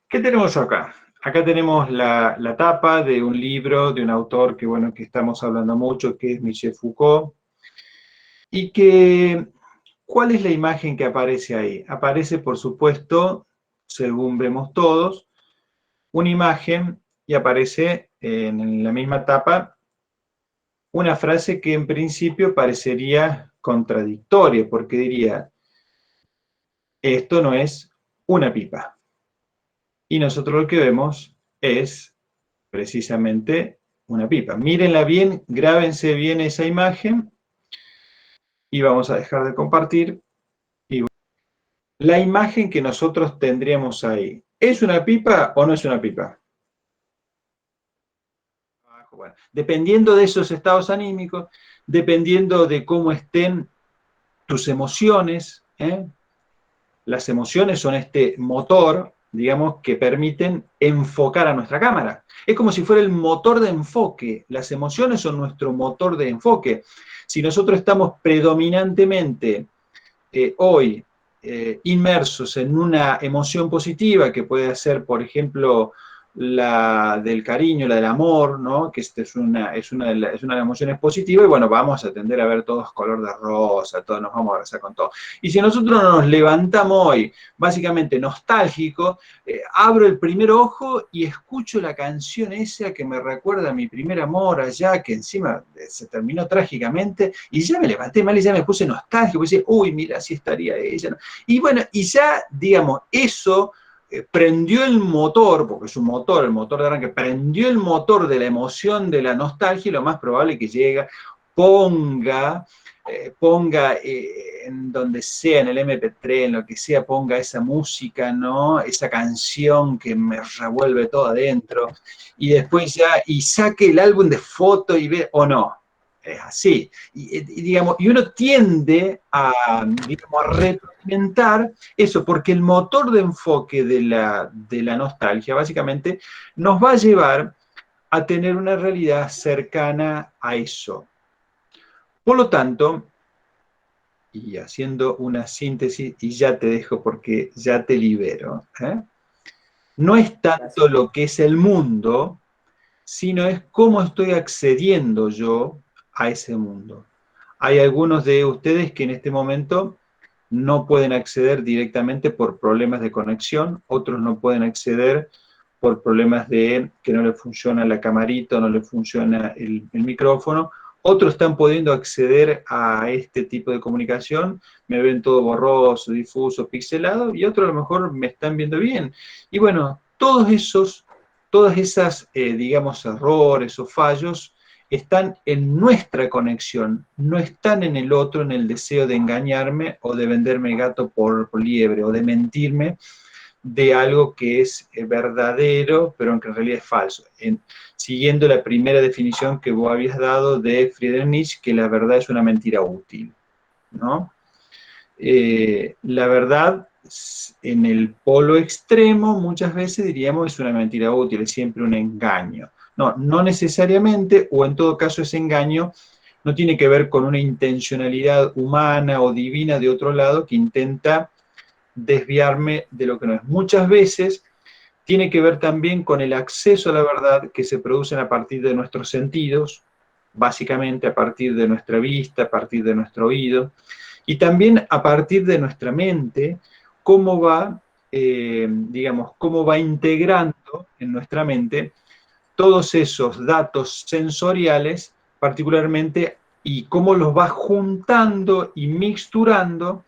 ¿Qué tenemos acá? Acá tenemos la tapa de un libro de un autor que, bueno, que estamos hablando mucho, que es Michel Foucault, y que, ¿cuál es la imagen que aparece ahí? Aparece, por supuesto, según vemos todos, una imagen y aparece en la misma tapa una frase que en principio parecería contradictoria, porque diría, esto no es una pipa. Y nosotros lo que vemos es precisamente una pipa. Mírenla bien, grábense bien esa imagen y vamos a dejar de compartir. Y la imagen que nosotros tendríamos ahí, ¿es una pipa o no es una pipa? Bueno, dependiendo de esos estados anímicos, dependiendo de cómo estén tus emociones, las emociones son este motor, digamos, que permiten enfocar a nuestra cámara. Es como si fuera el motor de enfoque. Las emociones son nuestro motor de enfoque. Si nosotros estamos predominantemente hoy inmersos en una emoción positiva, que puede ser, por ejemplo, la del cariño, la del amor, ¿no? Que es una de las emociones positivas, y bueno, vamos a tender a ver todos color de rosa, todos nos vamos a abrazar con todo. Y si nosotros nos levantamos hoy, básicamente nostálgico, abro el primer ojo y escucho la canción esa que me recuerda a mi primer amor allá, que encima se terminó trágicamente, y ya me levanté mal y ya me puse nostálgico, y decía, uy, mira, así estaría ella, ¿no? Y bueno, y ya, digamos, eso prendió el motor, porque es un motor, el motor de arranque, prendió el motor de la emoción, de la nostalgia, y lo más probable es que llega, ponga en donde sea, en el MP3, en lo que sea, ponga esa música, ¿no? Esa canción que me revuelve todo adentro, y después ya, y saque el álbum de fotos y ve, o no. Es así. Digamos, y uno tiende a, digamos, a retroalimentar eso, porque el motor de enfoque de la nostalgia, básicamente, nos va a llevar a tener una realidad cercana a eso. Por lo tanto, y haciendo una síntesis, y ya te dejo porque ya te libero, no es tanto Gracias. lo que es el mundo, sino es cómo estoy accediendo yo a ese mundo. Hay algunos de ustedes que en este momento no pueden acceder directamente por problemas de conexión, otros no pueden acceder por problemas de que no le funciona la camarita, no le funciona el micrófono, otros están pudiendo acceder a este tipo de comunicación, me ven todo borroso, difuso, pixelado, y otros a lo mejor me están viendo bien. Y bueno, todas esas, digamos, errores o fallos están en nuestra conexión, no están en el otro, en el deseo de engañarme o de venderme gato por liebre o de mentirme de algo que es verdadero, pero que en realidad es falso. Siguiendo la primera definición que vos habías dado de Friedrich Nietzsche, que la verdad es una mentira útil, ¿no? La verdad, en el polo extremo, muchas veces diríamos es una mentira útil, es siempre un engaño. No, no necesariamente, o en todo caso ese engaño no tiene que ver con una intencionalidad humana o divina de otro lado que intenta desviarme de lo que no es. Muchas veces tiene que ver también con el acceso a la verdad que se producen a partir de nuestros sentidos, básicamente a partir de nuestra vista, a partir de nuestro oído, y también a partir de nuestra mente, cómo va, digamos, cómo va integrando en nuestra mente todos esos datos sensoriales, particularmente, y cómo los va juntando y mixturando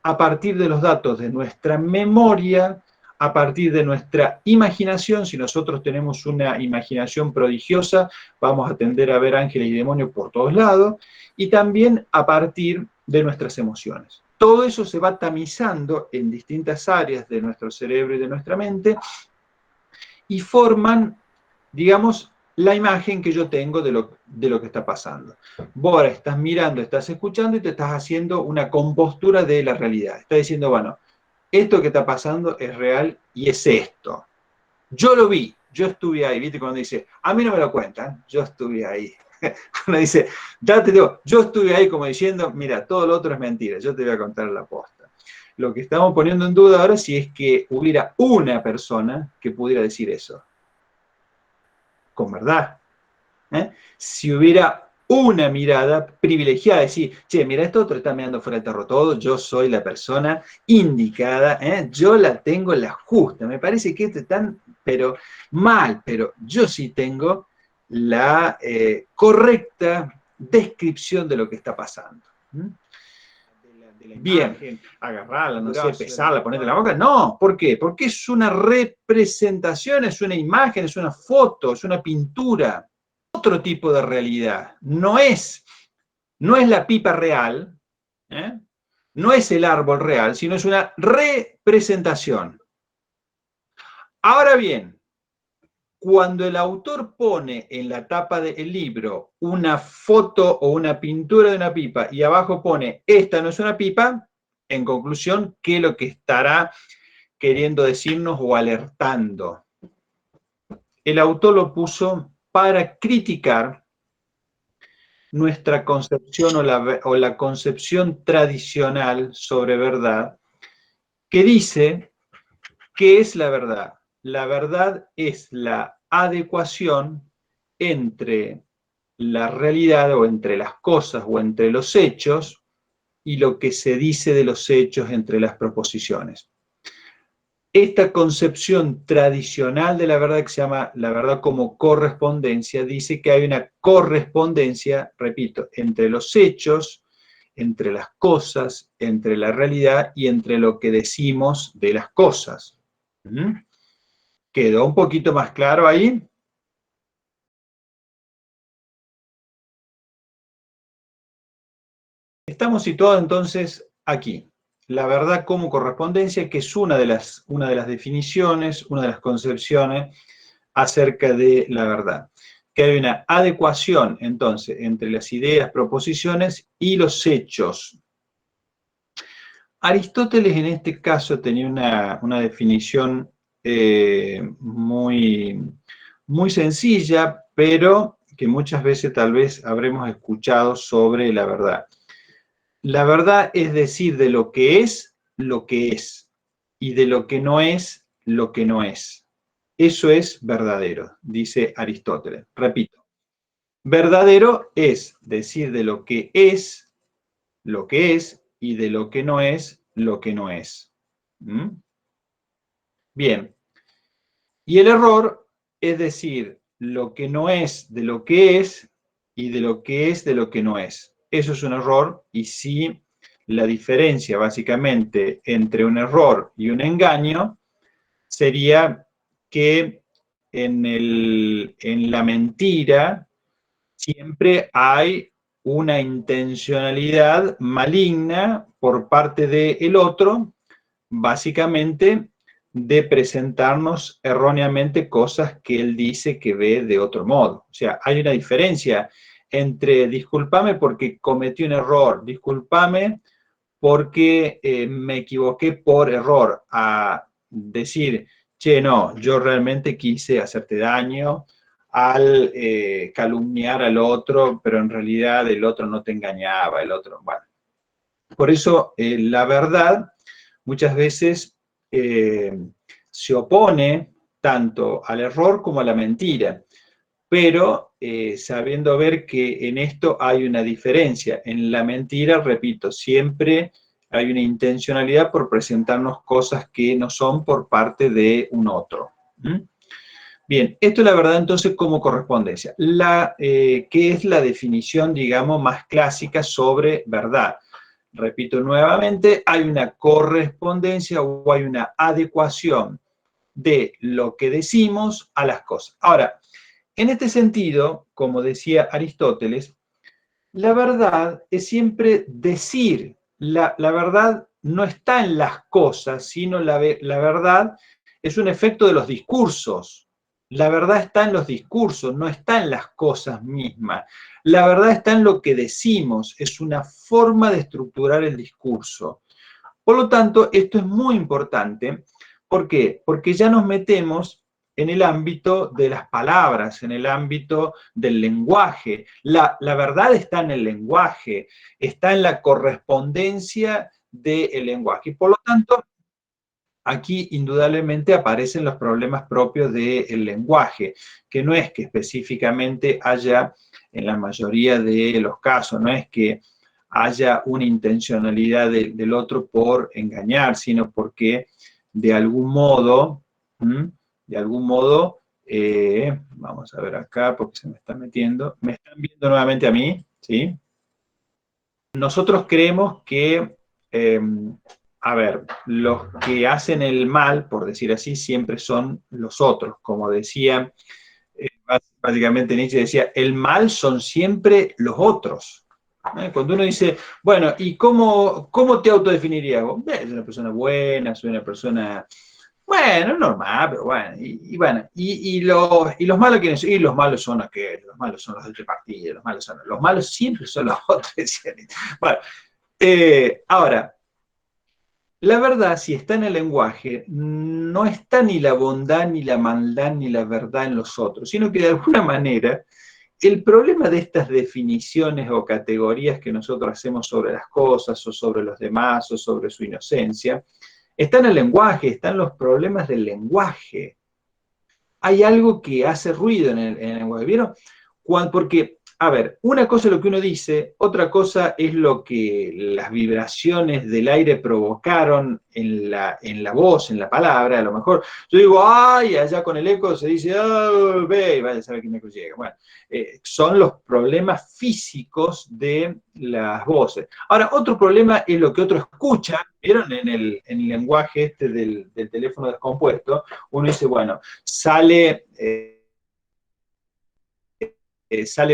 a partir de los datos de nuestra memoria, a partir de nuestra imaginación. Si nosotros tenemos una imaginación prodigiosa, vamos a tender a ver ángeles y demonios por todos lados, y también a partir de nuestras emociones. Todo eso se va tamizando en distintas áreas de nuestro cerebro y de nuestra mente y forman, digamos, la imagen que yo tengo de lo que está pasando. Vos ahora estás mirando, estás escuchando y te estás haciendo una compostura de la realidad. Estás diciendo, bueno, esto que está pasando es real y es esto. Yo lo vi, yo estuve ahí, ¿viste? Cuando dice, a mí no me lo cuentan, yo estuve ahí. Uno dice, yo estuve ahí como diciendo, mira, todo lo otro es mentira, yo te voy a contar la posta. Lo que estamos poniendo en duda ahora si es que hubiera una persona que pudiera decir eso, con verdad. Si hubiera una mirada privilegiada, decir, che, mira, esto otro está mirando fuera del tarro todo, yo soy la persona indicada, yo la tengo la justa, me parece que están, pero mal, pero yo sí tengo la correcta descripción de lo que está pasando. Bien, agarrarla, no sé, pesarla, ponerla en la boca, no, ¿por qué? Porque es una representación, es una imagen, es una foto, es una pintura, otro tipo de realidad, no es la pipa real, no es el árbol real, sino es una representación. Ahora bien, cuando el autor pone en la tapa del libro una foto o una pintura de una pipa y abajo pone, esta no es una pipa, en conclusión, ¿qué es lo que estará queriendo decirnos o alertando? El autor lo puso para criticar nuestra concepción o la concepción tradicional sobre verdad, que dice, ¿qué es la verdad? La verdad es la adecuación entre la realidad o entre las cosas o entre los hechos y lo que se dice de los hechos entre las proposiciones. Esta concepción tradicional de la verdad, que se llama la verdad como correspondencia, dice que hay una correspondencia, repito, entre los hechos, entre las cosas, entre la realidad y entre lo que decimos de las cosas. ¿Quedó un poquito más claro ahí? Estamos situados entonces aquí. La verdad como correspondencia, que es una de las definiciones, una de las concepciones acerca de la verdad. Que hay una adecuación, entonces, entre las ideas, proposiciones y los hechos. Aristóteles en este caso tenía una definición muy, muy sencilla, pero que muchas veces tal vez habremos escuchado sobre la verdad. La verdad es decir de lo que es, y de lo que no es, lo que no es. Eso es verdadero, dice Aristóteles. Repito, verdadero es decir de lo que es, y de lo que no es, lo que no es. ¿Mm? Bien. Y el error es decir lo que no es de lo que es, y de lo que es de lo que no es. Eso es un error, y sí, la diferencia básicamente entre un error y un engaño sería que en la mentira siempre hay una intencionalidad maligna por parte del otro, básicamente de presentarnos erróneamente cosas que él dice que ve de otro modo. O sea, hay una diferencia entre discúlpame porque cometí un error, discúlpame porque me equivoqué por error, a decir, che, no, yo realmente quise hacerte daño al calumniar al otro, pero en realidad el otro no te engañaba, el otro, bueno. Por eso la verdad muchas veces se opone tanto al error como a la mentira, pero sabiendo ver que en esto hay una diferencia. En la mentira, repito, siempre hay una intencionalidad por presentarnos cosas que no son por parte de un otro. Bien, esto es la verdad entonces como correspondencia. ¿Qué es la definición, digamos, más clásica sobre verdad? Repito nuevamente, hay una correspondencia o hay una adecuación de lo que decimos a las cosas. Ahora, en este sentido, como decía Aristóteles, la verdad es siempre decir. La verdad no está en las cosas, sino la verdad es un efecto de los discursos. La verdad está en los discursos, no está en las cosas mismas. La verdad está en lo que decimos, es una forma de estructurar el discurso. Por lo tanto, esto es muy importante. ¿Por qué? Porque ya nos metemos en el ámbito de las palabras, en el ámbito del lenguaje. La verdad está en el lenguaje, está en la correspondencia del lenguaje. Y por lo tanto, aquí indudablemente aparecen los problemas propios del lenguaje, que no es que específicamente haya, en la mayoría de los casos, no es que haya una intencionalidad del otro por engañar, sino porque de algún modo, de algún modo, vamos a ver acá porque se me está metiendo, me están viendo nuevamente a mí, ¿sí? Nosotros creemos que, a ver, los que hacen el mal, por decir así, siempre son los otros. Como decía, básicamente Nietzsche decía, el mal son siempre los otros. Cuando uno dice, bueno, ¿y cómo te autodefinirías vos? Soy una persona buena, soy una persona, bueno, normal, pero bueno, bueno, y los malos quiénes son, y los malos son aquellos, los malos son los del partido, los malos siempre son los otros. Bueno, ahora, la verdad, si está en el lenguaje, no está ni la bondad, ni la maldad, ni la verdad en los otros, sino que de alguna manera el problema de estas definiciones o categorías que nosotros hacemos sobre las cosas o sobre los demás o sobre su inocencia, está en el lenguaje, están los problemas del lenguaje. Hay algo que hace ruido en el lenguaje, ¿vieron? Porque, a ver, una cosa es lo que uno dice, otra cosa es lo que las vibraciones del aire provocaron en la voz, en la palabra. A lo mejor yo digo, ay, allá con el eco se dice, oh, ve, y vaya a saber quién eco llega. Bueno, son los problemas físicos de las voces. Ahora, otro problema es lo que otro escucha. ¿Vieron en el lenguaje este del teléfono descompuesto? Uno dice, bueno, sale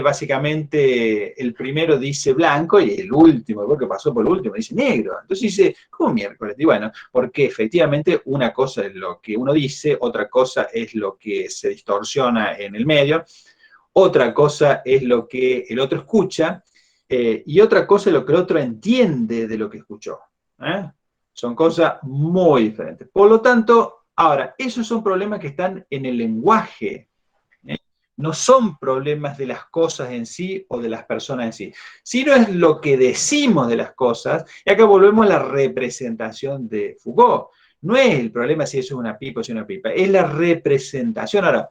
básicamente, el primero dice blanco y el último, el que pasó por el último, dice negro. Entonces dice, ¿cómo miércoles? Y bueno, porque efectivamente una cosa es lo que uno dice, otra cosa es lo que se distorsiona en el medio, otra cosa es lo que el otro escucha, y otra cosa es lo que el otro entiende de lo que escuchó. ¿eh? Son cosas muy diferentes. Por lo tanto, ahora, esos son problemas que están en el lenguaje. No son problemas de las cosas en sí o de las personas en sí, sino es lo que decimos de las cosas, y acá volvemos a la representación de Foucault. No es el problema si eso es una pipa o si es una pipa, es la representación. Ahora,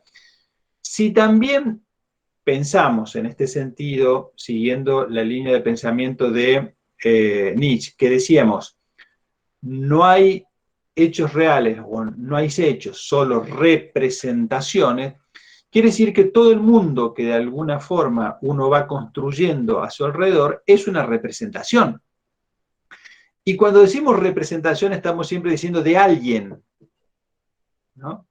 si también pensamos en este sentido, siguiendo la línea de pensamiento de Nietzsche, que decíamos, no hay hechos reales o no hay hechos, solo representaciones, quiere decir que todo el mundo que de alguna forma uno va construyendo a su alrededor es una representación. Y cuando decimos representación estamos siempre diciendo de alguien, ¿no?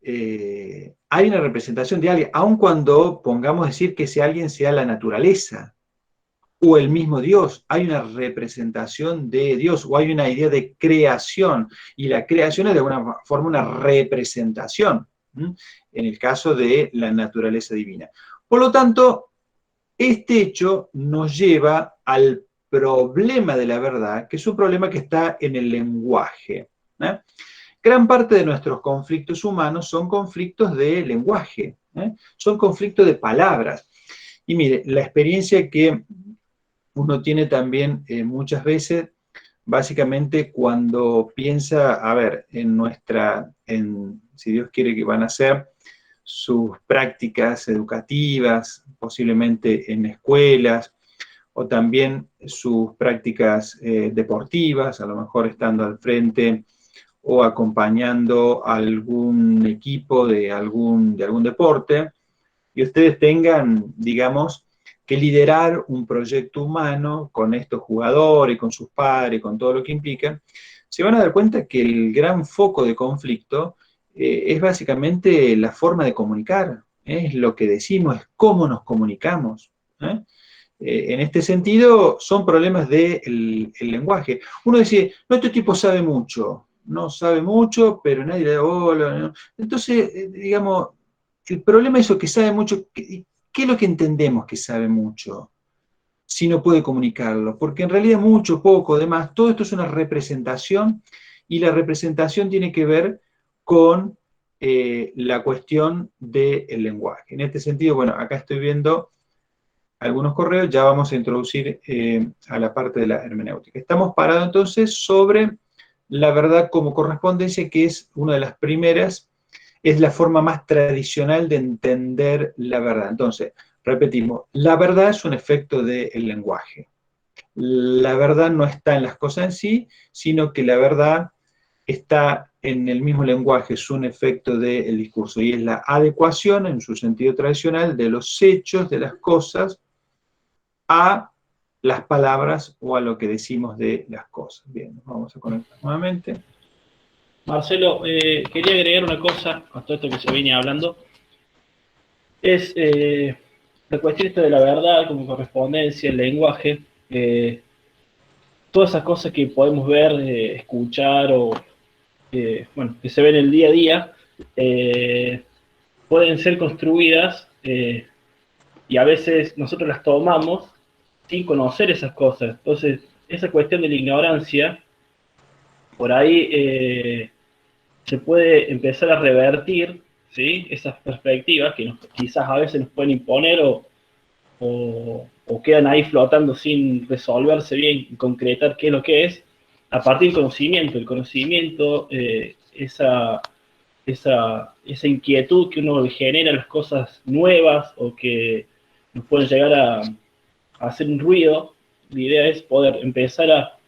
Hay una representación de alguien, aun cuando pongamos decir que ese alguien sea la naturaleza o el mismo Dios, hay una representación de Dios o hay una idea de creación, y la creación es de alguna forma una representación, en el caso de la naturaleza divina. Por lo tanto, este hecho nos lleva al problema de la verdad, que es un problema que está en el lenguaje. Gran parte de nuestros conflictos humanos son conflictos de lenguaje, son conflictos de palabras. Y mire, la experiencia que uno tiene también muchas veces, básicamente cuando piensa, a ver, si Dios quiere que van a ser sus prácticas educativas, posiblemente en escuelas, o también sus prácticas deportivas, a lo mejor estando al frente o acompañando a algún equipo de algún deporte, y ustedes tengan, digamos, que liderar un proyecto humano con estos jugadores, con sus padres, con todo lo que implica, se van a dar cuenta que el gran foco de conflicto es básicamente la forma de comunicar, es lo que decimos, es cómo nos comunicamos. En este sentido, son problemas del lenguaje. Uno dice, no, este tipo sabe mucho, no sabe mucho, pero nadie le da bola, ¿no? Entonces, digamos, el problema es eso, que sabe mucho. ¿Qué es lo que entendemos que sabe mucho si no puede comunicarlo? Porque en realidad mucho, poco, demás, todo esto es una representación, y la representación tiene que ver con la cuestión del lenguaje. En este sentido, bueno, acá estoy viendo algunos correos, ya vamos a introducir a la parte de la hermenéutica. Estamos parados entonces sobre la verdad como correspondencia, que es una de las primeras, es la forma más tradicional de entender la verdad. Entonces, repetimos, la verdad es un efecto del lenguaje. La verdad no está en las cosas en sí, sino que la verdad está en el mismo lenguaje, es un efecto del discurso, y es la adecuación, en su sentido tradicional, de los hechos, de las cosas, a las palabras o a lo que decimos de las cosas. Bien, vamos a conectar nuevamente. Marcelo, quería agregar una cosa a todo esto que se viene hablando. Es la cuestión esto de la verdad como correspondencia, el lenguaje, todas esas cosas que podemos ver, escuchar o bueno, que se ven en el día a día, pueden ser construidas y a veces nosotros las tomamos sin conocer esas cosas. Entonces, esa cuestión de la ignorancia, por ahí se puede empezar a revertir, ¿sí? Esas perspectivas que quizás a veces nos pueden imponer o quedan ahí flotando sin resolverse bien y concretar qué es lo que es, a partir del conocimiento. El conocimiento, esa inquietud que uno genera las cosas nuevas o que nos pueden llegar a hacer un ruido, la idea es poder empezar a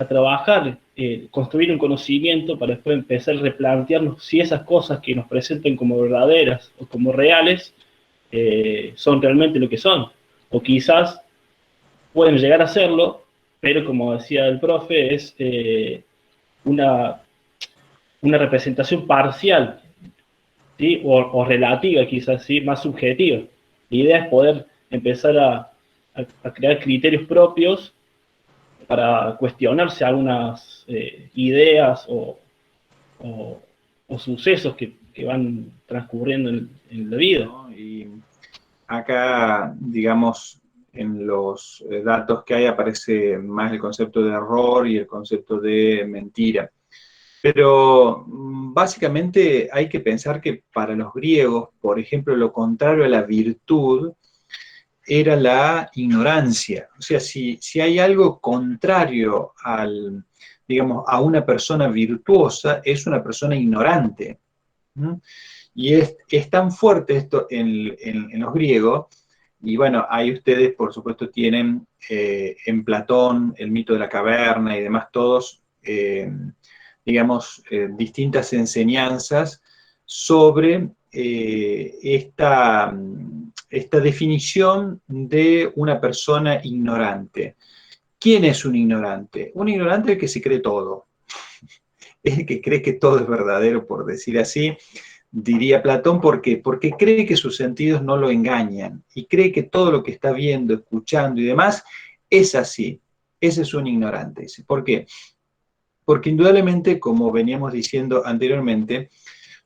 trabajar, construir un conocimiento para después empezar a replantearnos si esas cosas que nos presentan como verdaderas o como reales son realmente lo que son. O quizás pueden llegar a serlo, pero como decía el profe, es una, una representación parcial, ¿sí? O relativa quizás, ¿sí? Más subjetiva. La idea es poder empezar a crear criterios propios para cuestionarse algunas ideas o, o sucesos que van transcurriendo en la vida. ¿No? Y acá, digamos, en los datos que hay aparece más el concepto de error y el concepto de mentira. Pero básicamente hay que pensar que para los griegos, por ejemplo, lo contrario a la virtud era la ignorancia. O sea, si hay algo contrario al, digamos, a una persona virtuosa, es una persona ignorante. ¿Mm? Y es tan fuerte esto en los griegos, y bueno, ahí ustedes, por supuesto, tienen en Platón el mito de la caverna y demás, todos, digamos, distintas enseñanzas sobre esta definición de una persona ignorante. ¿Quién es un ignorante? Un ignorante es el que se cree todo, es el que cree que todo es verdadero, por decir así, diría Platón. ¿Por qué? Porque cree que sus sentidos no lo engañan y cree que todo lo que está viendo, escuchando y demás es así. Ese es un ignorante. ¿Por qué? Porque indudablemente, como veníamos diciendo anteriormente,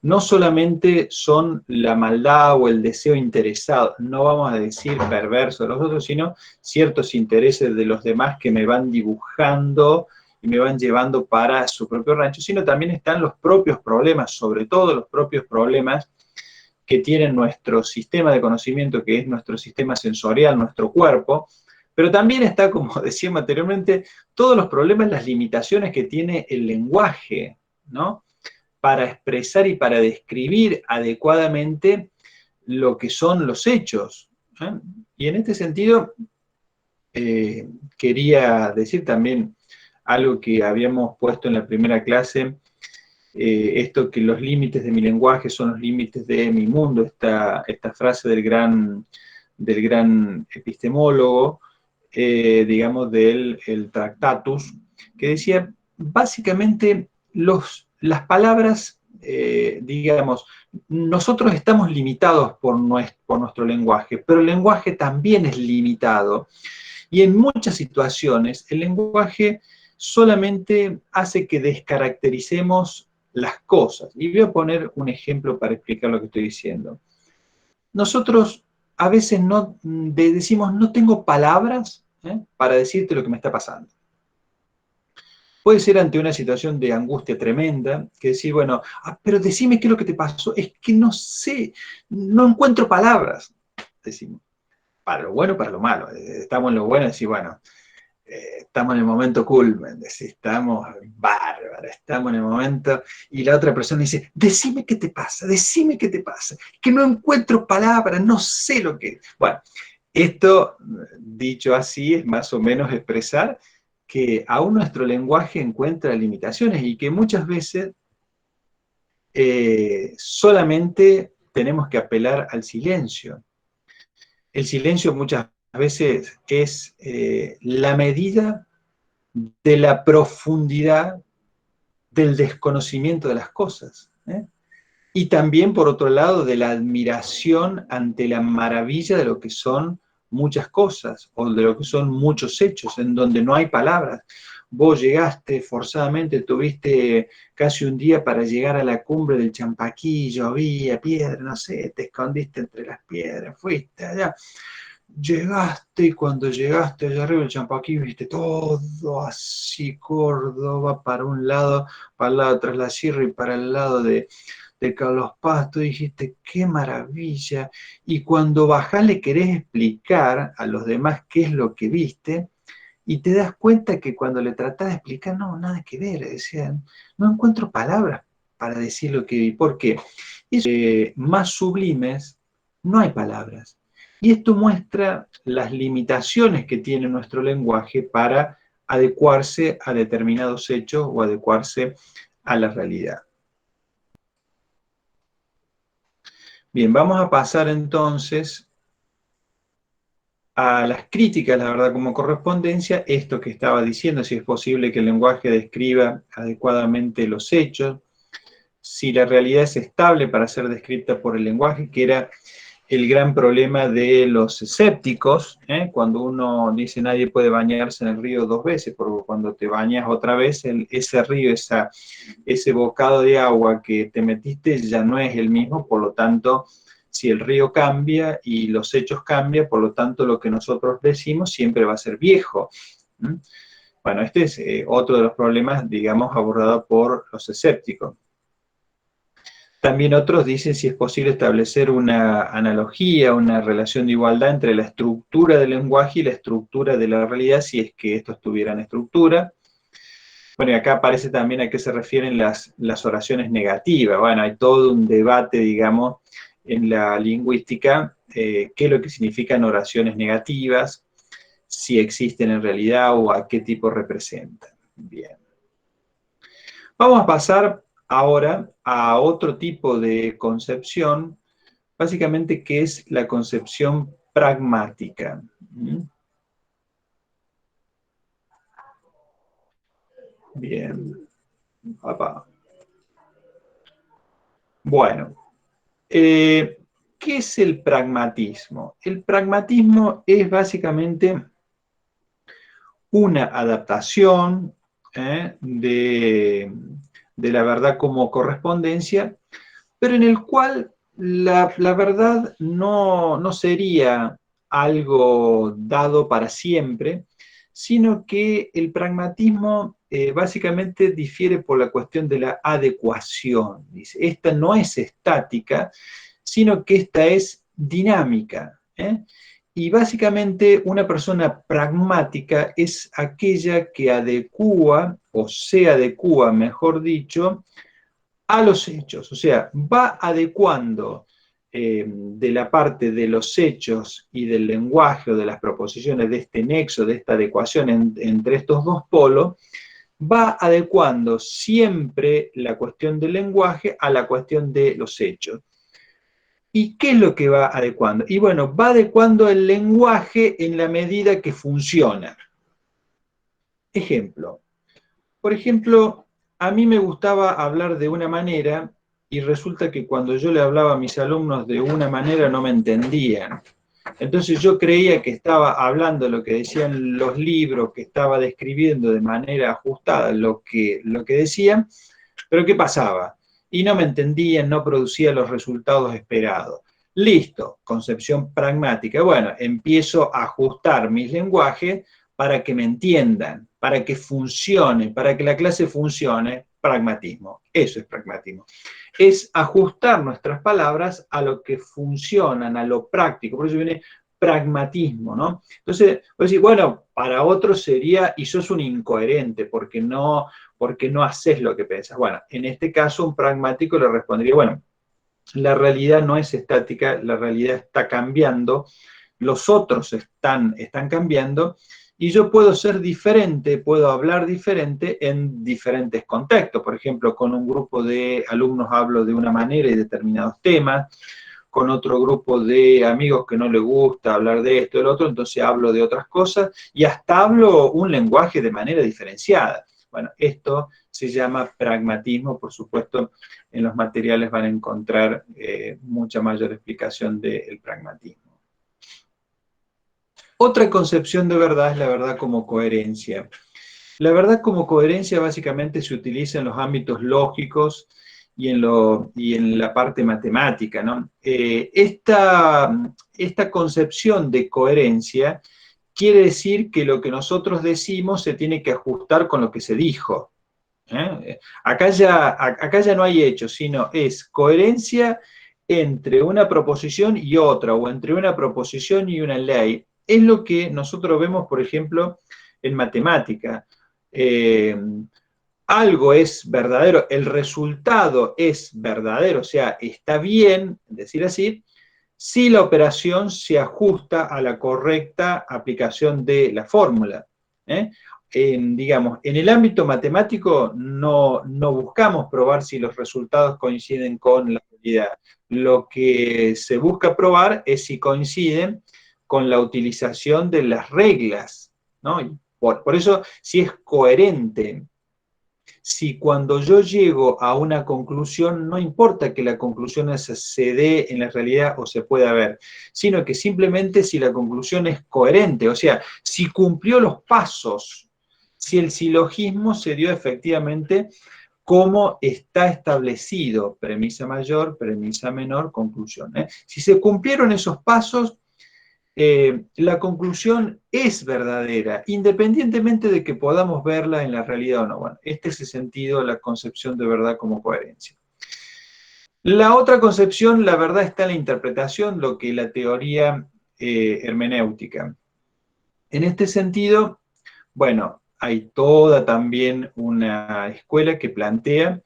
no solamente son la maldad o el deseo interesado, no vamos a decir perverso de los otros, sino ciertos intereses de los demás que me van dibujando y me van llevando para su propio rancho, sino también están los propios problemas, sobre todo los propios problemas que tiene nuestro sistema de conocimiento, que es nuestro sistema sensorial, nuestro cuerpo, pero también está, como decíamos anteriormente, todos los problemas, las limitaciones que tiene el lenguaje, ¿no? Para expresar y para describir adecuadamente lo que son los hechos. ¿Eh? Y en este sentido, quería decir también algo que habíamos puesto en la primera clase, esto que los límites de mi lenguaje son los límites de mi mundo, esta frase del gran epistemólogo, digamos, del el Tractatus, que decía, básicamente, las palabras, digamos, nosotros estamos limitados por nuestro lenguaje, pero el lenguaje también es limitado. Y en muchas situaciones, el lenguaje solamente hace que descaractericemos las cosas. Y voy a poner un ejemplo para explicar lo que estoy diciendo. Nosotros a veces no decimos, no tengo palabras para decirte lo que me está pasando. Puede ser ante una situación de angustia tremenda, que decir, bueno, pero decime qué es lo que te pasó, es que no sé, no encuentro palabras, decimos, para lo bueno, para lo malo. Estamos en lo bueno y decir, bueno, estamos en el momento culmen, estamos bárbaros, estamos en el momento, y la otra persona dice, decime qué te pasa, que no encuentro palabras, no sé lo que... Bueno, esto, dicho así, es más o menos expresar que aún nuestro lenguaje encuentra limitaciones y que muchas veces solamente tenemos que apelar al silencio. El silencio muchas veces es la medida de la profundidad del desconocimiento de las cosas. Y también, por otro lado, de la admiración ante la maravilla de lo que son muchas cosas, o de lo que son muchos hechos, en donde no hay palabras. Vos llegaste forzadamente, tuviste casi un día para llegar a la cumbre del Champaquí, llovía, piedra, no sé, te escondiste entre las piedras, fuiste allá. Llegaste y cuando llegaste allá arriba del Champaquí viste todo así, Córdoba, para el lado de Tras la Sierra y para el lado de Carlos Paz, tú dijiste, qué maravilla. Y cuando bajás le querés explicar a los demás qué es lo que viste, y te das cuenta que cuando le tratás de explicar, no, nada que ver, decían, no encuentro palabras para decir lo que vi. ¿Por qué? Más sublimes, no hay palabras. Y esto muestra las limitaciones que tiene nuestro lenguaje para adecuarse a determinados hechos o adecuarse a la realidad. Bien, vamos a pasar entonces a las críticas, la verdad, como correspondencia, esto que estaba diciendo, si es posible que el lenguaje describa adecuadamente los hechos, si la realidad es estable para ser descrita por el lenguaje, que era el gran problema de los escépticos, cuando uno dice nadie puede bañarse en el río dos veces, porque cuando te bañas otra vez, ese río, ese bocado de agua que te metiste ya no es el mismo, por lo tanto, si el río cambia y los hechos cambian, por lo tanto lo que nosotros decimos siempre va a ser viejo. Bueno, este es otro de los problemas, digamos, abordado por los escépticos. También otros dicen si es posible establecer una analogía, una relación de igualdad entre la estructura del lenguaje y la estructura de la realidad, si es que estos tuvieran estructura. Bueno, y acá aparece también a qué se refieren las oraciones negativas. Bueno, hay todo un debate, digamos, en la lingüística, qué es lo que significan oraciones negativas, si existen en realidad o a qué tipo representan. Bien. Vamos a pasar ahora a otro tipo de concepción, básicamente que es la concepción pragmática. Bien. Papá. Bueno, ¿qué es el pragmatismo? El pragmatismo es básicamente una adaptación de la verdad como correspondencia, pero en el cual la verdad no sería algo dado para siempre, sino que el pragmatismo básicamente difiere por la cuestión de la adecuación. Dice, esta no es estática, sino que esta es dinámica. Y básicamente una persona pragmática es aquella que adecua, o se adecua, mejor dicho, a los hechos, o sea, va adecuando de la parte de los hechos y del lenguaje o de las proposiciones de este nexo, de esta adecuación entre estos dos polos, va adecuando siempre la cuestión del lenguaje a la cuestión de los hechos. ¿Y qué es lo que va adecuando? Y bueno, va adecuando el lenguaje en la medida que funciona. Ejemplo. Por ejemplo, a mí me gustaba hablar de una manera y resulta que cuando yo le hablaba a mis alumnos de una manera no me entendían. Entonces yo creía que estaba hablando lo que decían los libros, que estaba describiendo de manera ajustada lo que decían, pero ¿qué pasaba? Y no me entendían, no producía los resultados esperados. Listo, concepción pragmática. Bueno, empiezo a ajustar mis lenguajes para que me entiendan, para que funcione, para que la clase funcione, pragmatismo. Eso es pragmatismo. Es ajustar nuestras palabras a lo que funcionan, a lo práctico. Por eso viene pragmatismo, ¿no? Entonces, vos decís, bueno, para otros sería, y sos un incoherente, porque no haces lo que pensás. Bueno, en este caso un pragmático le respondería, bueno, la realidad no es estática, la realidad está cambiando, los otros están cambiando, y yo puedo ser diferente, puedo hablar diferente en diferentes contextos. Por ejemplo, con un grupo de alumnos hablo de una manera y determinados temas, con otro grupo de amigos que no les gusta hablar de esto y del otro, entonces hablo de otras cosas, y hasta hablo un lenguaje de manera diferenciada. Bueno, esto se llama pragmatismo. Por supuesto, en los materiales van a encontrar mucha mayor explicación del pragmatismo. Otra concepción de verdad es la verdad como coherencia. La verdad como coherencia básicamente se utiliza en los ámbitos lógicos y en la parte matemática, ¿no? Esta concepción de coherencia quiere decir que lo que nosotros decimos se tiene que ajustar con lo que se dijo. Acá ya no hay hechos, sino es coherencia entre una proposición y otra, o entre una proposición y una ley. Es lo que nosotros vemos, por ejemplo, en matemática. Algo es verdadero, el resultado es verdadero, o sea, está bien, decir así, si la operación se ajusta a la correcta aplicación de la fórmula. Digamos, en el ámbito matemático no buscamos probar si los resultados coinciden con la realidad. Lo que se busca probar es si coinciden con la utilización de las reglas, ¿no? Y por eso, si es coherente, si cuando yo llego a una conclusión, no importa que la conclusión se dé en la realidad o se pueda ver, sino que simplemente si la conclusión es coherente, o sea, si cumplió los pasos, si el silogismo se dio efectivamente como está establecido, premisa mayor, premisa menor, conclusión. Si se cumplieron esos pasos, la conclusión es verdadera, independientemente de que podamos verla en la realidad o no. Bueno, este es el sentido de la concepción de verdad como coherencia. La otra concepción, la verdad está en la interpretación, lo que la teoría hermenéutica. En este sentido, bueno, hay toda también una escuela que plantea,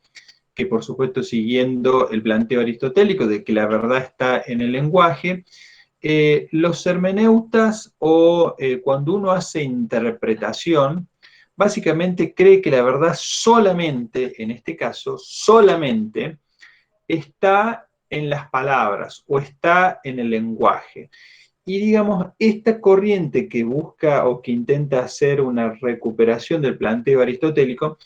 que por supuesto siguiendo el planteo aristotélico de que la verdad está en el lenguaje, los hermeneutas cuando uno hace interpretación, básicamente cree que la verdad solamente, en este caso, solamente está en las palabras o está en el lenguaje. Y digamos, esta corriente que busca o que intenta hacer una recuperación del planteo aristotélico,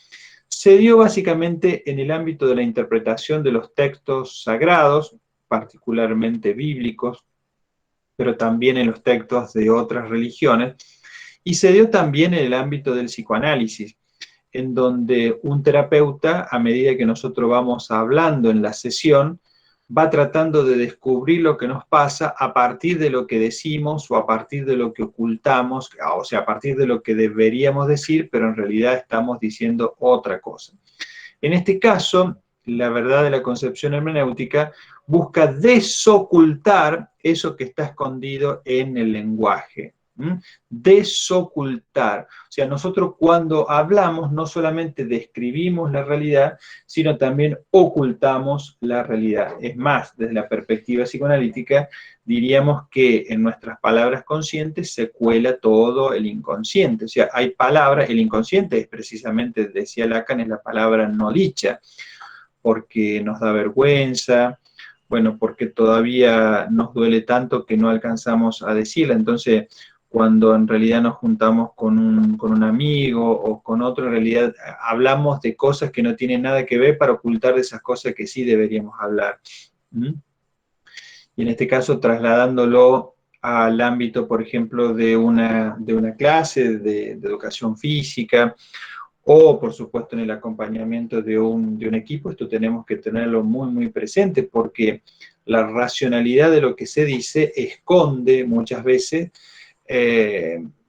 se dio básicamente en el ámbito de la interpretación de los textos sagrados, particularmente bíblicos, pero también en los textos de otras religiones, y se dio también en el ámbito del psicoanálisis, en donde un terapeuta, a medida que nosotros vamos hablando en la sesión, va tratando de descubrir lo que nos pasa a partir de lo que decimos o a partir de lo que ocultamos, o sea, a partir de lo que deberíamos decir, pero en realidad estamos diciendo otra cosa. En este caso, la verdad de la concepción hermenéutica busca desocultar eso que está escondido en el lenguaje. Desocultar. O sea, nosotros cuando hablamos no solamente describimos la realidad, sino también ocultamos la realidad. Es más, desde la perspectiva psicoanalítica, diríamos que en nuestras palabras conscientes se cuela todo el inconsciente. O sea, hay palabras, el inconsciente es precisamente, decía Lacan, es la palabra no dicha, porque nos da vergüenza, bueno, porque todavía nos duele tanto que no alcanzamos a decirla. Entonces, cuando en realidad nos juntamos con un amigo o con otro, en realidad hablamos de cosas que no tienen nada que ver para ocultar de esas cosas que sí deberíamos hablar. Y en este caso, trasladándolo al ámbito, por ejemplo, de una clase de educación física, o por supuesto en el acompañamiento de un equipo, esto tenemos que tenerlo muy, muy presente, porque la racionalidad de lo que se dice esconde muchas veces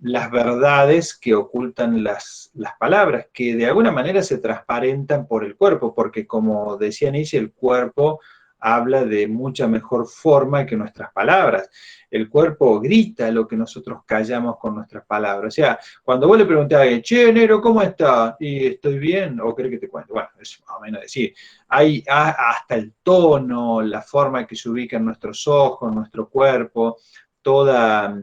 las verdades que ocultan las palabras, que de alguna manera se transparentan por el cuerpo, porque como decía Nietzsche, el cuerpo habla de mucha mejor forma que nuestras palabras. El cuerpo grita lo que nosotros callamos con nuestras palabras. O sea, cuando vos le preguntás a alguien, che, Nero, ¿cómo estás? Y estoy bien, o creo que te cuento. Bueno, es más o menos decir, hay hasta el tono, la forma en que se ubican nuestros ojos, nuestro cuerpo, toda,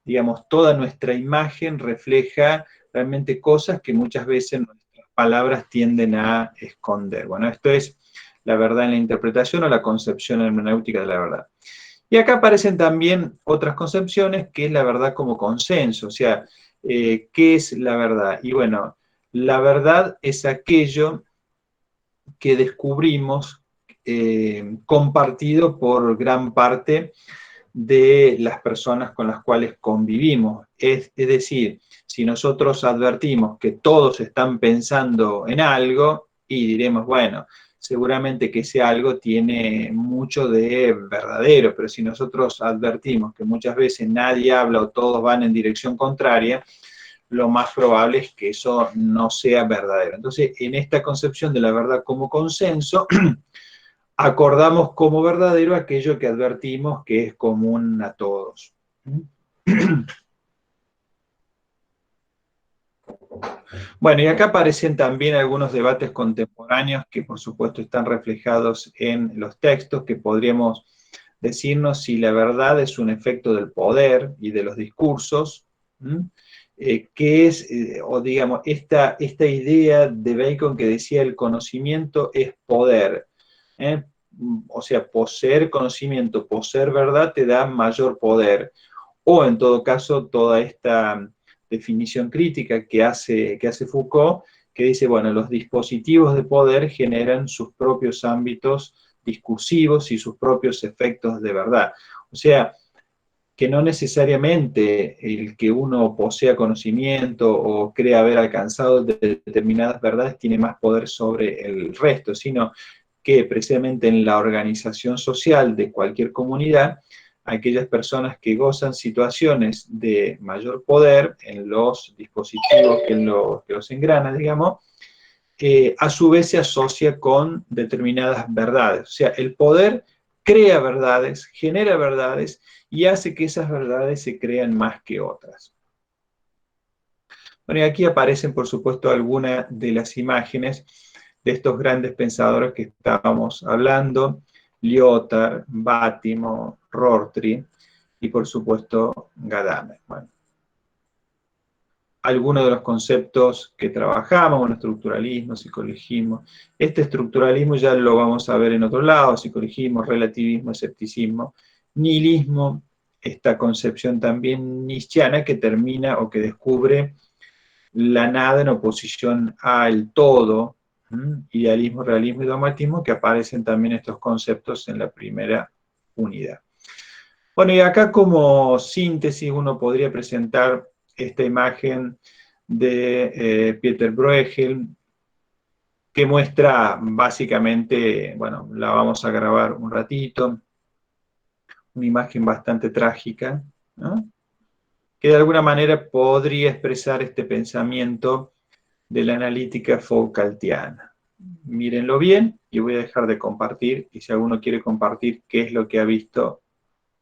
digamos, toda nuestra imagen refleja realmente cosas que muchas veces nuestras palabras tienden a esconder. Bueno, esto es la verdad en la interpretación o la concepción hermenéutica de la verdad. Y acá aparecen también otras concepciones, que es la verdad como consenso, o sea, ¿qué es la verdad? Y bueno, la verdad es aquello que descubrimos compartido por gran parte de las personas con las cuales convivimos. Es decir, si nosotros advertimos que todos están pensando en algo y diremos, bueno, seguramente que ese algo tiene mucho de verdadero, pero si nosotros advertimos que muchas veces nadie habla o todos van en dirección contraria, lo más probable es que eso no sea verdadero. Entonces, en esta concepción de la verdad como consenso, acordamos como verdadero aquello que advertimos que es común a todos. Bueno, y acá aparecen también algunos debates contemporáneos que por supuesto están reflejados en los textos, que podríamos decirnos si la verdad es un efecto del poder y de los discursos, que es, o digamos, esta idea de Bacon que decía el conocimiento es poder, ¿eh? O sea, poseer conocimiento, poseer verdad te da mayor poder, o en todo caso toda esta definición crítica que hace Foucault, que dice, bueno, los dispositivos de poder generan sus propios ámbitos discursivos y sus propios efectos de verdad. O sea, que no necesariamente el que uno posea conocimiento o crea haber alcanzado determinadas verdades tiene más poder sobre el resto, sino que precisamente en la organización social de cualquier comunidad, aquellas personas que gozan situaciones de mayor poder en los dispositivos que los engrana, digamos, a su vez se asocia con determinadas verdades. O sea, el poder crea verdades, genera verdades y hace que esas verdades se crean más que otras. Bueno, y aquí aparecen, por supuesto, algunas de las imágenes de estos grandes pensadores que estábamos hablando, Lyotard, Bátimo, Rorty y, por supuesto, Gadamer. Bueno, algunos de los conceptos que trabajamos, bueno, estructuralismo, psicologismo. Este estructuralismo ya lo vamos a ver en otro lado, psicologismo, relativismo, escepticismo, nihilismo, esta concepción también nietzscheana que termina o que descubre la nada en oposición al todo, idealismo, realismo y dogmatismo, que aparecen también estos conceptos en la primera unidad. Bueno, y acá como síntesis uno podría presentar esta imagen de Pieter Bruegel, que muestra básicamente, bueno, la vamos a grabar un ratito, una imagen bastante trágica, ¿no? Que de alguna manera podría expresar este pensamiento de la analítica Foucaultiana. Mírenlo bien y voy a dejar de compartir, y si alguno quiere compartir qué es lo que ha visto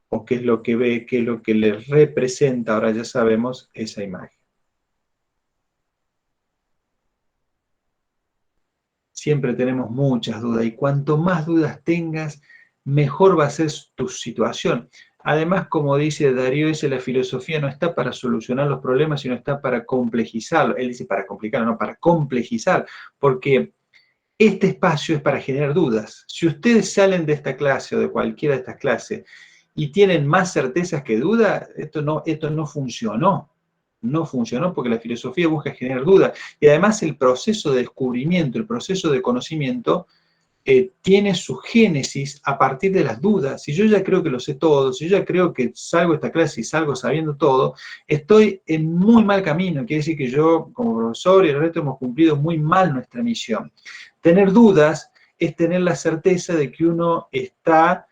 o qué es lo que ve, qué es lo que le representa, ahora ya sabemos, esa imagen. Siempre tenemos muchas dudas y cuanto más dudas tengas, mejor va a ser tu situación. Además, como dice Darío, la filosofía no está para solucionar los problemas, sino está para complejizarlo. Él dice para complicarlo, no, para complejizar, porque este espacio es para generar dudas. Si ustedes salen de esta clase o de cualquiera de estas clases y tienen más certezas que dudas, esto no funcionó. No funcionó porque la filosofía busca generar dudas. Y además el proceso de descubrimiento, el proceso de conocimiento, tiene su génesis a partir de las dudas. Si yo ya creo que lo sé todo, si yo ya creo que salgo de esta clase y salgo sabiendo todo, estoy en muy mal camino. Quiere decir que yo, como profesor y el resto, hemos cumplido muy mal nuestra misión. Tener dudas es tener la certeza de que uno está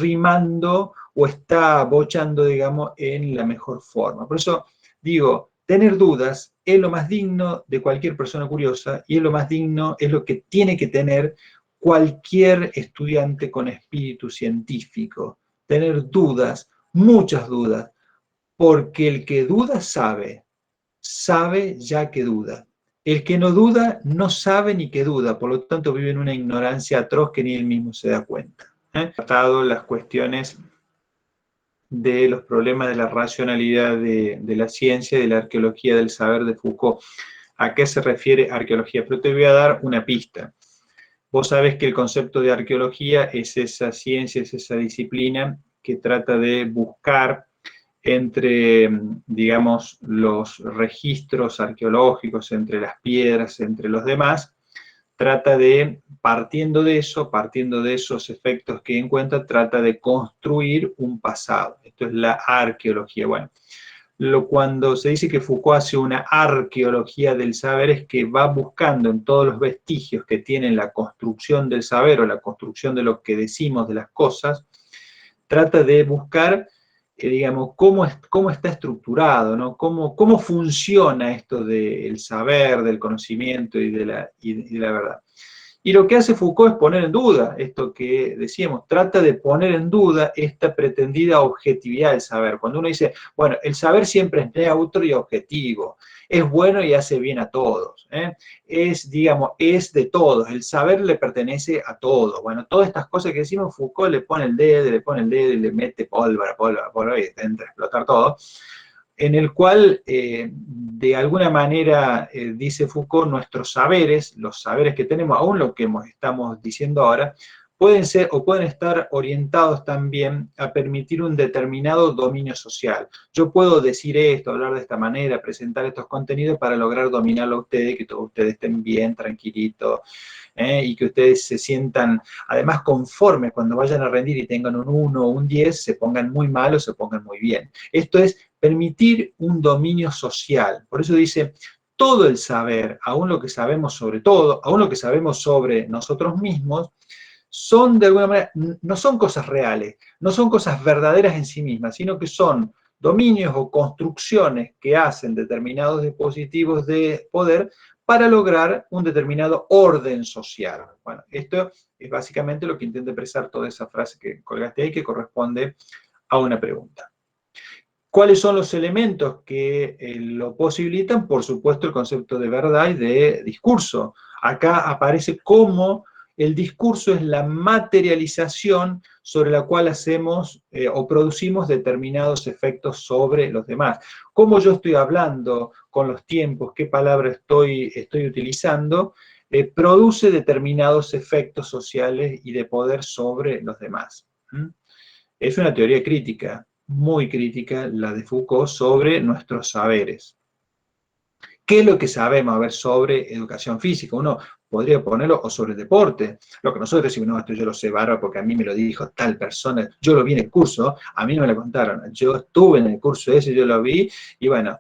rimando o está bochando, digamos, en la mejor forma. Por eso digo, tener dudas es lo más digno de cualquier persona curiosa y es lo más digno, es lo que tiene que tener cualquier estudiante con espíritu científico. Tener dudas, muchas dudas, porque el que duda sabe, sabe ya que duda. El que no duda no sabe ni que duda, por lo tanto vive en una ignorancia atroz que ni él mismo se da cuenta. Tratado las cuestiones de los problemas de la racionalidad de la ciencia y de la arqueología del saber de Foucault. ¿A qué se refiere arqueología? Pero te voy a dar una pista. Vos sabés que el concepto de arqueología es esa ciencia, es esa disciplina que trata de buscar entre, digamos, los registros arqueológicos, entre las piedras, entre los demás, trata de, partiendo de eso, partiendo de esos efectos que encuentra, trata de construir un pasado. Esto es la arqueología. Bueno, cuando se dice que Foucault hace una arqueología del saber es que va buscando en todos los vestigios que tienen la construcción del saber o la construcción de lo que decimos de las cosas, trata de buscar, digamos, cómo está estructurado, ¿no? Cómo funciona esto del saber, del conocimiento y de la verdad. Y lo que hace Foucault es poner en duda esto que decíamos, trata de poner en duda esta pretendida objetividad del saber. Cuando uno dice, bueno, el saber siempre es neutro y objetivo, es bueno y hace bien a todos, es, digamos, es de todos, el saber le pertenece a todos. Bueno, todas estas cosas que decimos, Foucault le pone el dedo y le mete pólvora y entra a explotar todo, en el cual, de alguna manera, dice Foucault, nuestros saberes, los saberes que tenemos, aún lo que estamos diciendo ahora, pueden ser o pueden estar orientados también a permitir un determinado dominio social. Yo puedo decir esto, hablar de esta manera, presentar estos contenidos para lograr dominarlo a ustedes, que todos ustedes estén bien, tranquilitos, y que ustedes se sientan, además, conformes cuando vayan a rendir y tengan un 1 o un 10, se pongan muy mal o se pongan muy bien. Esto es permitir un dominio social. Por eso dice, todo el saber, aún lo que sabemos sobre todo, aún lo que sabemos sobre nosotros mismos, son de alguna manera, no son cosas reales, no son cosas verdaderas en sí mismas, sino que son dominios o construcciones que hacen determinados dispositivos de poder para lograr un determinado orden social. Bueno, esto es básicamente lo que intenta expresar toda esa frase que colgaste ahí, que corresponde a una pregunta. ¿Cuáles son los elementos que lo posibilitan? Por supuesto, el concepto de verdad y de discurso. Acá aparece cómo el discurso es la materialización sobre la cual hacemos o producimos determinados efectos sobre los demás. Cómo yo estoy hablando con los tiempos, qué palabra estoy utilizando, produce determinados efectos sociales y de poder sobre los demás. Es una teoría crítica, muy crítica, la de Foucault, sobre nuestros saberes. ¿Qué es lo que sabemos, a ver, sobre educación física? Uno podría ponerlo, o sobre deporte. Lo que nosotros decimos, no, esto yo lo sé bárbaro porque a mí me lo dijo tal persona, yo lo vi en el curso, a mí no me lo contaron, yo estuve en el curso ese, yo lo vi, y bueno,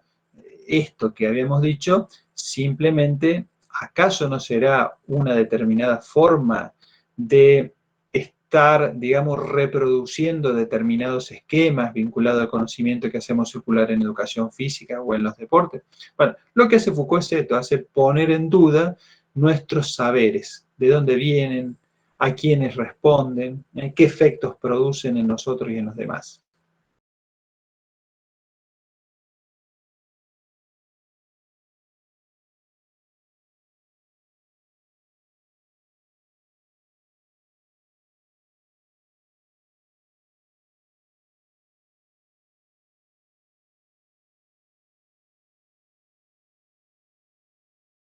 esto que habíamos dicho, simplemente, ¿acaso no será una determinada forma de estar, digamos, reproduciendo determinados esquemas vinculados al conocimiento que hacemos circular en educación física o en los deportes? Bueno, lo que hace Foucault es esto, hace poner en duda nuestros saberes, de dónde vienen, a quiénes responden, qué efectos producen en nosotros y en los demás.